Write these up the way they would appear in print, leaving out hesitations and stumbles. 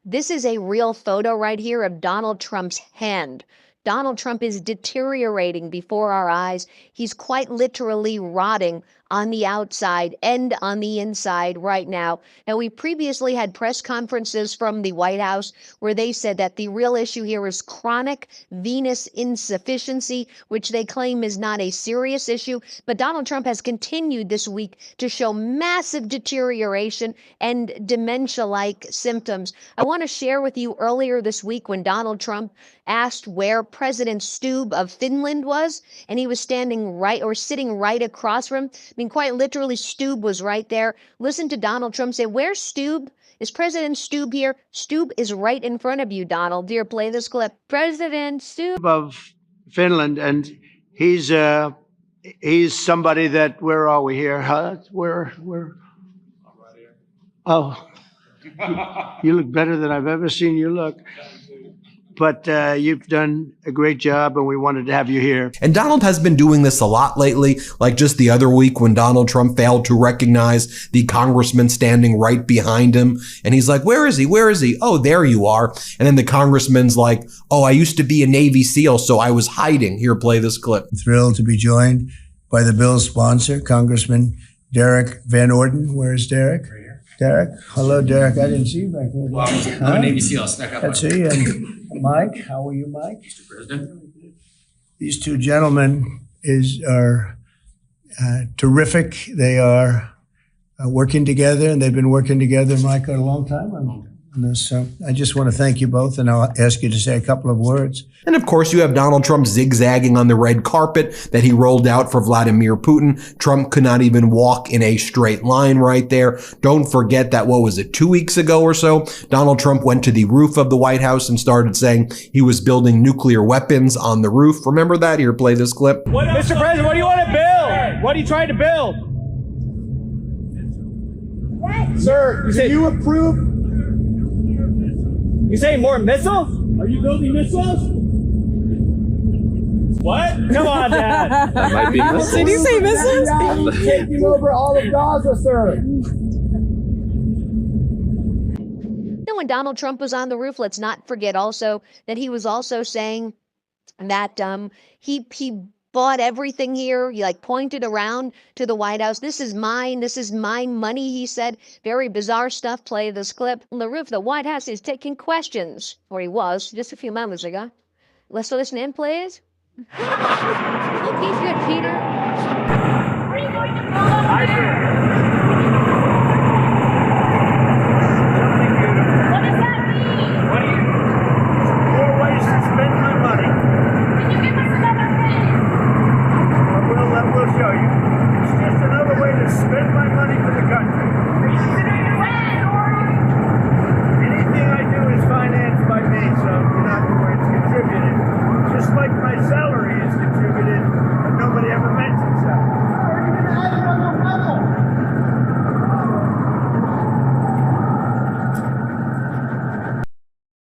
This is a real photo right here of Donald Trump's hand. Donald Trump is deteriorating before our eyes. He's quite literally rotting on the outside and on the inside right now. Now, we previously had press conferences from the White House where they said that the real issue here is chronic venous insufficiency, which they claim is not a serious issue. But Donald Trump has continued this week to show massive deterioration and dementia-like symptoms. I want to share with you earlier this week when Donald Trump asked where President Stubb of Finland was, and he was standing right or sitting right across from him. I mean, quite literally, Stubb was right there. Listen to Donald Trump say, "Where's Stubb? Is President Stubb here?" Stubb is right in front of you, Donald. Dear, play this clip. President Stubb of Finland, and he's somebody that, where are we here? Huh? Where? Oh, you look better than I've ever seen you look. But you've done a great job, and we wanted to have you here. And Donald has been doing this a lot lately, like just the other week when Donald Trump failed to recognize the congressman standing right behind him. And he's like, where is he? Where is he? Oh, there you are. And then the congressman's like, oh, I used to be a Navy SEAL, so I was hiding. Here, play this clip. Thrilled to be joined by the bill's sponsor, Congressman Derek Van Orden. Where's Derek? Right here. Derek. Hello, Derek. I didn't see you back there. Well, I'm a Navy SEAL. I snuck up on Let's see. And Mike, how are you, Mike? Mr. President. These two gentlemen are terrific. They are working together, and they've been working together, Mike, a long time on this. So I just want to thank you both, and I'll ask you to say a couple of words. And of course, you have Donald Trump zigzagging on the red carpet that he rolled out for Vladimir Putin. Trump could not even walk in a straight line right there. Don't forget that, what was it, 2 weeks ago or so, Donald Trump went to the roof of the White House and started saying he was building nuclear weapons on the roof. Remember that? Here, play this clip. Mr. President, what do you want to build? What are you trying to build? Sir, you approve? You say more missiles? Are you building missiles? What? Come on, Dad. That might be missiles. Did you say missiles? Taking over all of Gaza, sir. Then when Donald Trump was on the roof, let's not forget also that he was also saying that he bought everything here. He pointed around to the White House. This is mine. This is my money, he said. Very bizarre stuff. Play this clip. On the roof, the White House is taking questions, or he was just a few moments ago. Let's listen in, please. Look, he's good, Peter. Are you going to build up there? What does that mean? More ways to spend my money. Can you give us another hint? We'll show you. It's just another way to spend my money for the country. Are you considering a second story? Anything I do is financed by me, so you're not where it's contributed. Just like my salary is contributed, but nobody ever mentions that. Are you going to add another level?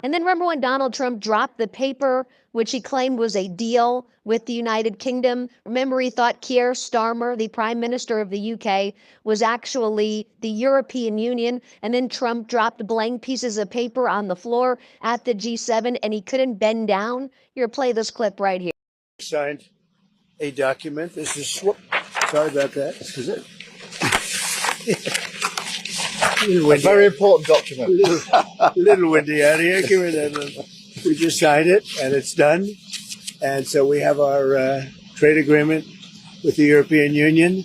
And then remember when Donald Trump dropped the paper, which he claimed was a deal with the United Kingdom? Remember, he thought Keir Starmer, the Prime Minister of the UK, was actually the European Union. And then Trump dropped blank pieces of paper on the floor at the G7, and he couldn't bend down. Here, play this clip right here. Signed a document. This is, sorry about that. This is it. A very important document. Little windy out here. Give me that. We just signed it, and it's done. And so we have our trade agreement with the European Union,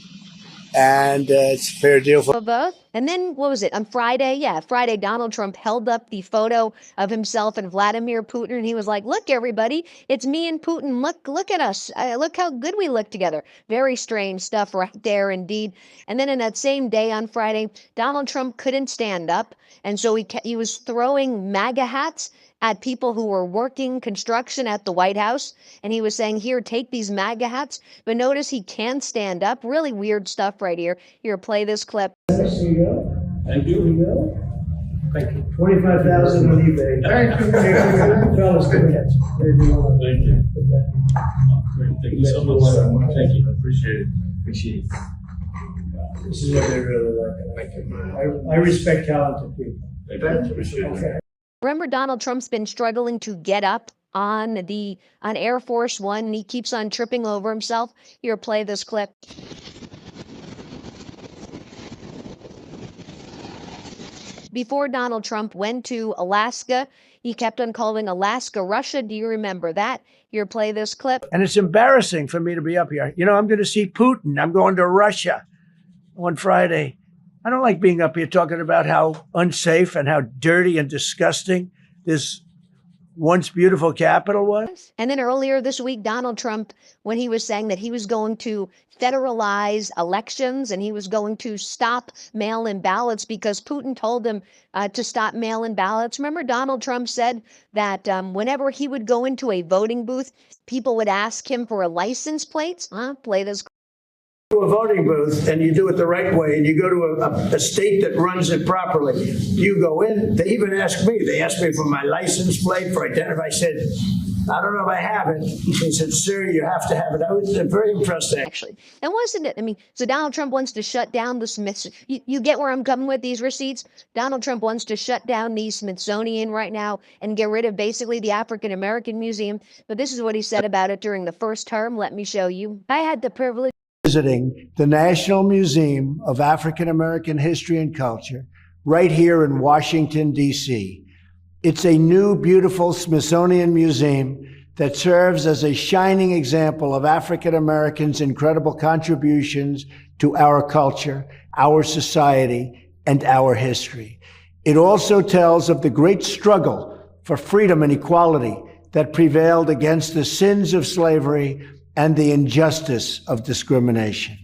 and it's a fair deal for both. And then, what was it, on Friday? Yeah, Friday, Donald Trump held up the photo of himself and Vladimir Putin, and he was like, look, everybody, it's me and Putin. Look at us. Look how good we look together. Very strange stuff right there, indeed. And then in that same day on Friday, Donald Trump couldn't stand up, and so he was throwing MAGA hats at people who were working construction at the White House, and he was saying, here, take these MAGA hats. But notice he can't stand up. Really weird stuff right here. Here, play this clip. There you go. Thank you. There you go. Thank you. 25,000 on eBay. Thank you. Fellas, good catch. Thank you. Thank you so much. Thank you. I appreciate it. Appreciate it. This is what they really like. I respect talented people. Thank you. Appreciate it. Okay. Remember, Donald Trump's been struggling to get up on Air Force One, and he keeps on tripping over himself. Here, play this clip. Before Donald Trump went to Alaska, he kept on calling Alaska Russia. Do you remember that? Here, play this clip. And it's embarrassing for me to be up here. You know, I'm going to see Putin. I'm going to Russia on Friday. I don't like being up here talking about how unsafe and how dirty and disgusting this once beautiful capital was. And then earlier this week, Donald Trump, when he was saying that he was going to federalize elections and he was going to stop mail-in ballots because Putin told him to stop mail-in ballots. Remember, Donald Trump said that whenever he would go into a voting booth, people would ask him for a license plate. Play this. A voting booth and you do it the right way and you go to a state that runs it properly. You go in, they even ask me. They asked me for my license plate, for identify. I said, I don't know if I have it. They said, sir, you have to have it. I was very impressed. Actually, and wasn't it? I mean, so Donald Trump wants to shut down the Smithsonian. You get where I'm coming with these receipts? Donald Trump wants to shut down the Smithsonian right now and get rid of basically the African American Museum. But this is what he said about it during the first term. Let me show you. I had the privilege visiting the National Museum of African American History and Culture right here in Washington, D.C. It's a new, beautiful Smithsonian museum that serves as a shining example of African Americans' incredible contributions to our culture, our society, and our history. It also tells of the great struggle for freedom and equality that prevailed against the sins of slavery and the injustice of discrimination.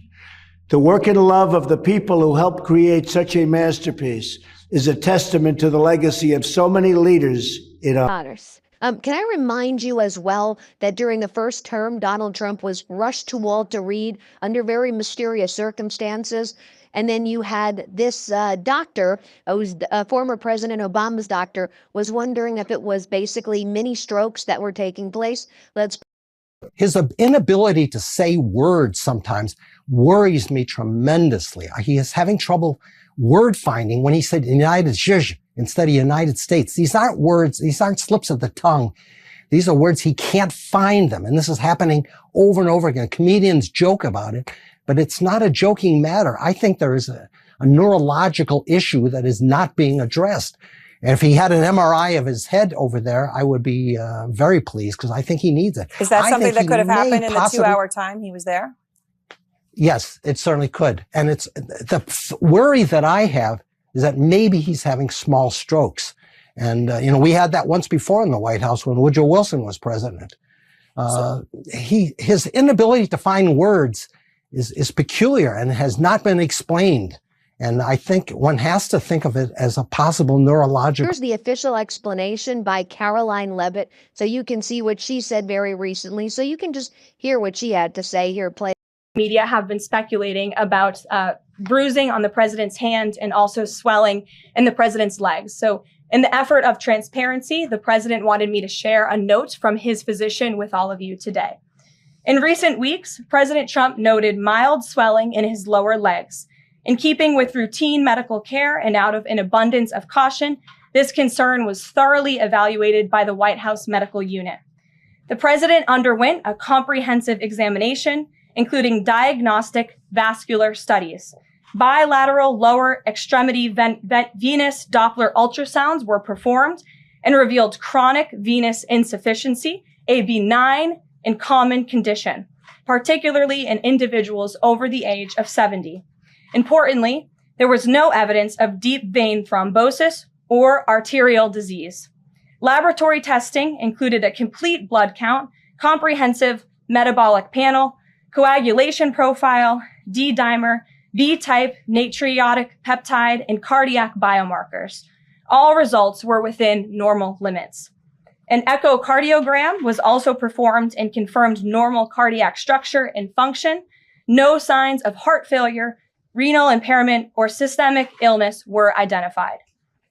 The work and love of the people who helped create such a masterpiece is a testament to the legacy of so many leaders in our honors. Can I remind you as well that during the first term, Donald Trump was rushed to Walter Reed under very mysterious circumstances. And then you had this doctor, who's former President Obama's doctor, was wondering if it was basically mini strokes that were taking place. His inability to say words sometimes worries me tremendously. He is having trouble word finding when he said United States instead of United States. These aren't words. These aren't slips of the tongue. These are words he can't find them. And this is happening over and over again. Comedians joke about it, but it's not a joking matter. I think there is a neurological issue that is not being addressed. And if he had an MRI of his head over there, I would be very pleased because I think he needs it. Is that something that could have happened in the 2-hour time he was there? Yes, it certainly could. And it's the worry that I have is that maybe he's having small strokes. And, we had that once before in the White House when Woodrow Wilson was president. His inability to find words is peculiar and has not been explained. And I think one has to think of it as a possible neurological. Here's the official explanation by Caroline Levitt, so you can see what she said very recently. So you can just hear what she had to say. Here, play. Media have been speculating about bruising on the president's hand and also swelling in the president's legs. So in the effort of transparency, the president wanted me to share a note from his physician with all of you today. In recent weeks, President Trump noted mild swelling in his lower legs. In keeping with routine medical care and out of an abundance of caution, this concern was thoroughly evaluated by the White House medical unit. The president underwent a comprehensive examination, including diagnostic vascular studies. Bilateral lower extremity venous Doppler ultrasounds were performed and revealed chronic venous insufficiency, a benign and common condition, particularly in individuals over the age of 70. Importantly, there was no evidence of deep vein thrombosis or arterial disease. Laboratory testing included a complete blood count, comprehensive metabolic panel, coagulation profile, D-dimer, B-type natriuretic peptide, and cardiac biomarkers. All results were within normal limits. An echocardiogram was also performed and confirmed normal cardiac structure and function. No signs of heart failure, renal impairment, or systemic illness were identified.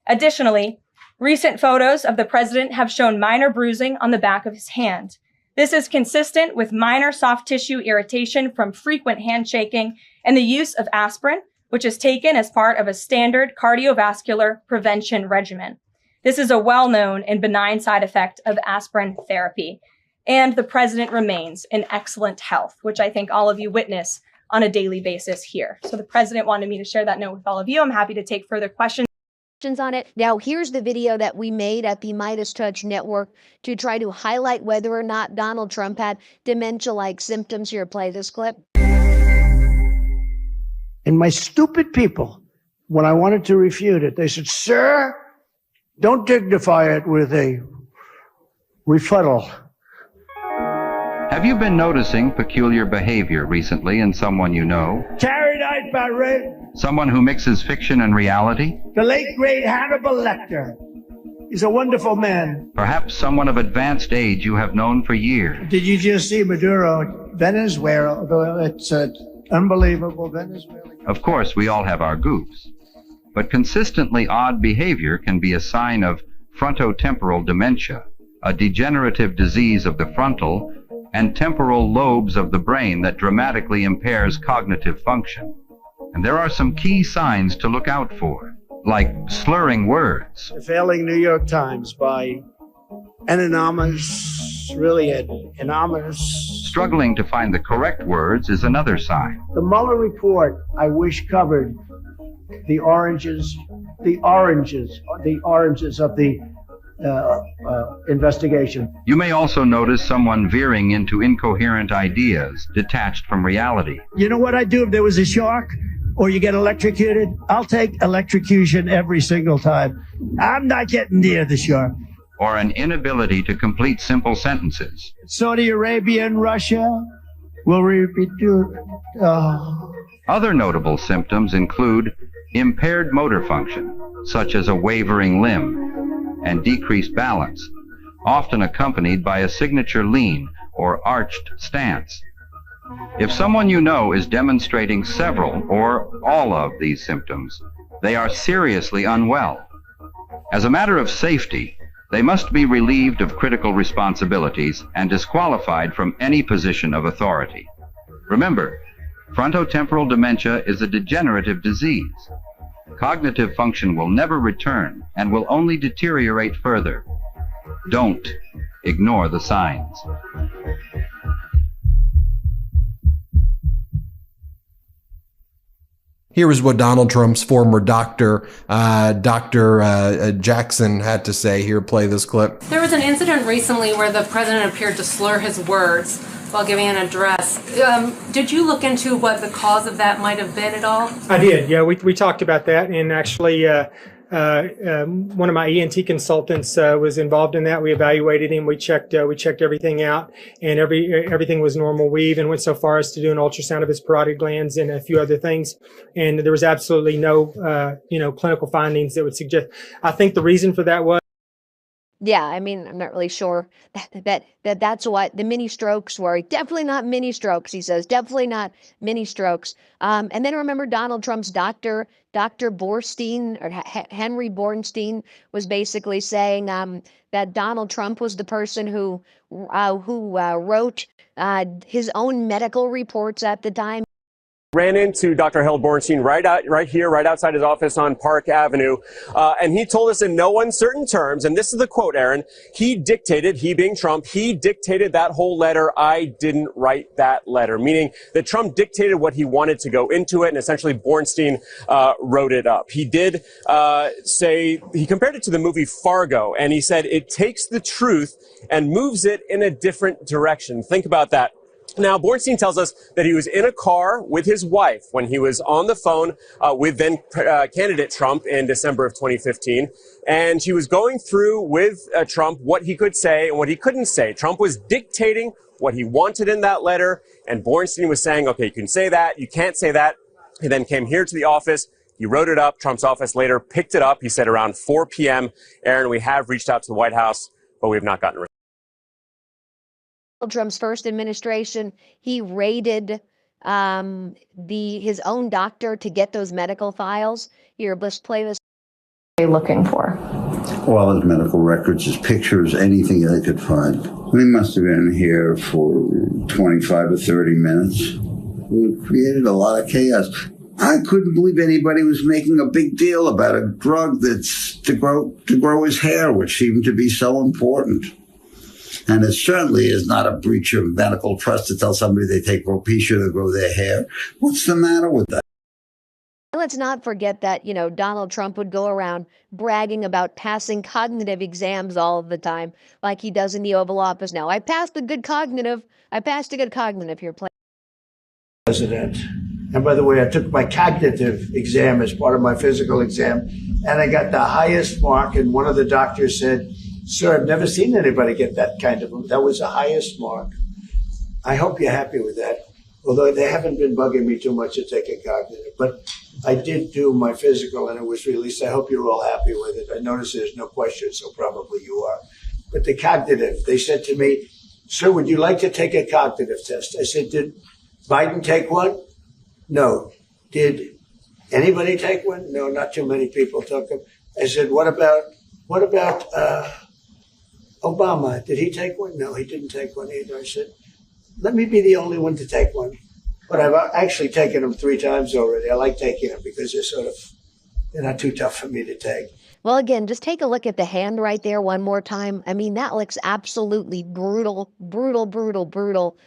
Additionally, recent photos of the president have shown minor bruising on the back of his hand. This is consistent with minor soft tissue irritation from frequent handshaking and the use of aspirin, which is taken as part of a standard cardiovascular prevention regimen. This is a well-known and benign side effect of aspirin therapy. And the president remains in excellent health, which I think all of you witness on a daily basis here. So the president wanted me to share that note with all of you. I'm happy to take further questions on it. Now, here's the video that we made at the Midas Touch Network to try to highlight whether or not Donald Trump had dementia-like symptoms. Here, play this clip. And my stupid people, when I wanted to refute it, they said, sir, don't dignify it with a rebuttal. Have you been noticing peculiar behavior recently in someone you know? Carried out by someone who mixes fiction and reality? the late, great Hannibal Lecter. He's a wonderful man. Perhaps someone of advanced age you have known for years. Did you just see Maduro, Venezuela? Although it's unbelievable, Venezuela. Of course, we all have our goofs. But consistently odd behavior can be a sign of frontotemporal dementia, a degenerative disease of the frontal and temporal lobes of the brain that dramatically impairs cognitive function. And there are some key signs to look out for, like slurring words. The failing New York Times by anonymous, really anonymous. Struggling to find the correct words is another sign. The Mueller report, I wish, covered the oranges of the investigation. You may also notice someone veering into incoherent ideas, detached from reality. You know what I'd do if there was a shark or you get electrocuted? I'll take electrocution every single time. I'm not getting near the shark. Or an inability to complete simple sentences. Saudi Arabia and Russia will repeat. Other notable symptoms include impaired motor function, such as a wavering limb, and decreased balance, often accompanied by a signature lean or arched stance. If someone you know is demonstrating several or all of these symptoms, they are seriously unwell. As a matter of safety, they must be relieved of critical responsibilities and disqualified from any position of authority. Remember, frontotemporal dementia is a degenerative disease. Cognitive function will never return and will only deteriorate further. Don't ignore the signs. Here is what Donald Trump's former doctor, Dr. Jackson, had to say. Here, play this clip. There was an incident recently where the president appeared to slur his words while giving an address. Did you look into what the cause of that might have been at all? I did, yeah. We talked about that, and actually one of my ENT consultants was involved in that. We evaluated him. We checked everything out, and everything was normal. We even went so far as to do an ultrasound of his parotid glands and a few other things, and there was absolutely no clinical findings that would suggest. I think the reason for that was. Yeah, I mean, I'm not really sure that's what the mini strokes were. Definitely not mini strokes, he says. Definitely not mini strokes. And then remember Donald Trump's doctor, Dr. Borstein, or Henry Bornstein, was basically saying that Donald Trump was the person who wrote his own medical reports at the time. Ran into Dr. Harold Bornstein right outside his office on Park Avenue. And he told us in no uncertain terms, and this is the quote, Aaron, he being Trump, he dictated that whole letter. I didn't write that letter, meaning that Trump dictated what he wanted to go into it, and essentially Bornstein wrote it up. He did say, he compared it to the movie Fargo, and he said it takes the truth and moves it in a different direction. Think about that. Now, Bornstein tells us that he was in a car with his wife when he was on the phone with then candidate Trump in December of 2015. And she was going through with Trump what he could say and what he couldn't say. Trump was dictating what he wanted in that letter. And Bornstein was saying, okay, you can say that, you can't say that. He then came here to the office. He wrote it up. Trump's office later picked it up. He said around 4 p.m. Aaron, we have reached out to the White House, but we have not gotten a response. Trump's first administration, he raided his own doctor to get those medical files. Here, let's play this. What are you looking for? All his medical records, his pictures, anything they could find. We must have been here for 25 or 30 minutes. We created a lot of chaos. I couldn't believe anybody was making a big deal about a drug that's to grow his hair, which seemed to be so important. And it certainly is not a breach of medical trust to tell somebody they take Propecia to grow their hair. What's the matter with that? Let's not forget that, Donald Trump would go around bragging about passing cognitive exams all of the time, like he does in the Oval Office now. I passed a good cognitive here, President. And by the way, I took my cognitive exam as part of my physical exam, and I got the highest mark. And one of the doctors said, "Sir, I've never seen anybody get that kind of, that was the highest mark." I hope you're happy with that. Although they haven't been bugging me too much to take a cognitive, but I did do my physical and it was released. I hope you're all happy with it. I noticed there's no question, so probably you are. But the cognitive, they said to me, "Sir, would you like to take a cognitive test?" I said, "Did Biden take one?" "No." "Did anybody take one?" "No, not too many people took them." I said, what about Obama? Did he take one?" "No, he didn't take one either." I said, "Let me be the only one to take one." But I've actually taken them 3 times already. I like taking them because they're not too tough for me to take. Well, again, just take a look at the hand right there one more time. I mean, that looks absolutely brutal, brutal, brutal, brutal.